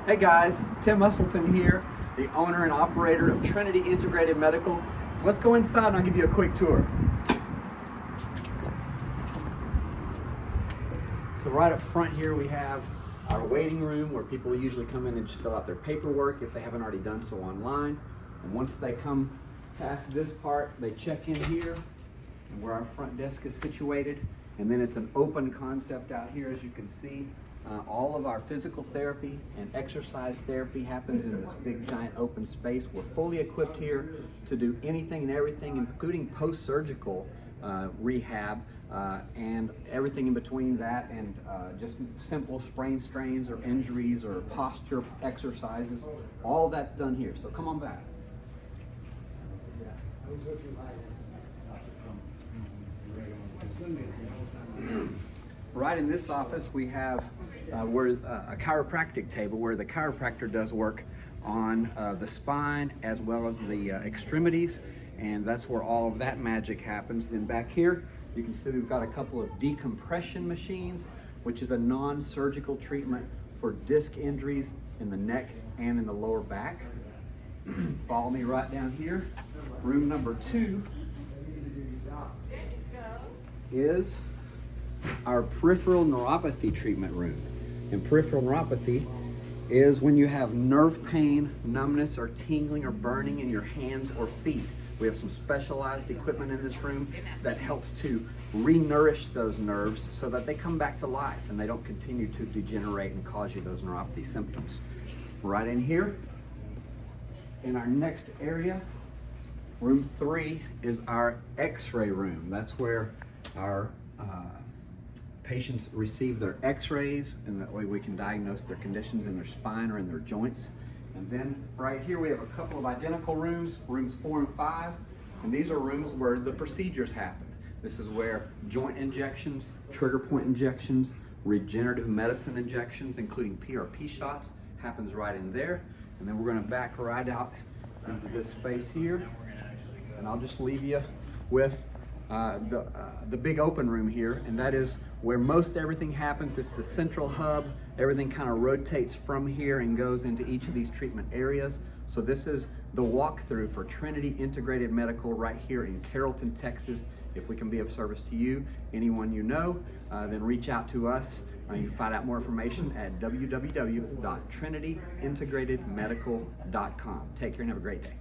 Hey guys, Tim Uselton here, the owner and operator of Trinity Integrated Medical. Let's go inside and I'll give you a quick tour. So right up front here we have our waiting room where people usually come in and just fill out their paperwork if they haven't already done so online. And once they come past this part, they check in here and where our front desk is situated. And then it's an open concept out here, as you can see. All of our physical therapy and exercise therapy happens in this big giant open space. We're fully equipped here to do anything and everything, including post-surgical rehab and everything in between that, and just simple sprain strains or injuries or posture exercises. All of that's done here. So come on back. Right in this office we have a chiropractic table where the chiropractor does work on the spine as well as the extremities, and that's where all of that magic happens. Then back here you can see we've got a couple of decompression machines, which is a non-surgical treatment for disc injuries in the neck and in the lower back. Follow me right down here. Room number 2 is our peripheral neuropathy treatment room. And peripheral neuropathy is when you have nerve pain, numbness, or tingling or burning in your hands or feet. We have some specialized equipment in this room that helps to re-nourish those nerves so that they come back to life and they don't continue to degenerate and cause you those neuropathy symptoms. Right in here, in our next area, room 3 is our x-ray room. That's where our patients receive their x-rays, and that way we can diagnose their conditions in their spine or in their joints. And then right here we have a couple of identical rooms, rooms 4 and 5, and these are rooms where the procedures happen. This is where joint injections, trigger point injections, regenerative medicine injections, including PRP shots, happens right in there. And then we're going to back right out into this space here, and I'll just leave you with the big open room here, and that is where most everything happens. It's the central hub. Everything kind of rotates from here and goes into each of these treatment areas. So this is the walkthrough for Trinity Integrated Medical right here in Carrollton, Texas. If we can be of service to you, anyone you know, then reach out to us. You can find out more information at www.trinityintegratedmedical.com. Take care and have a great day.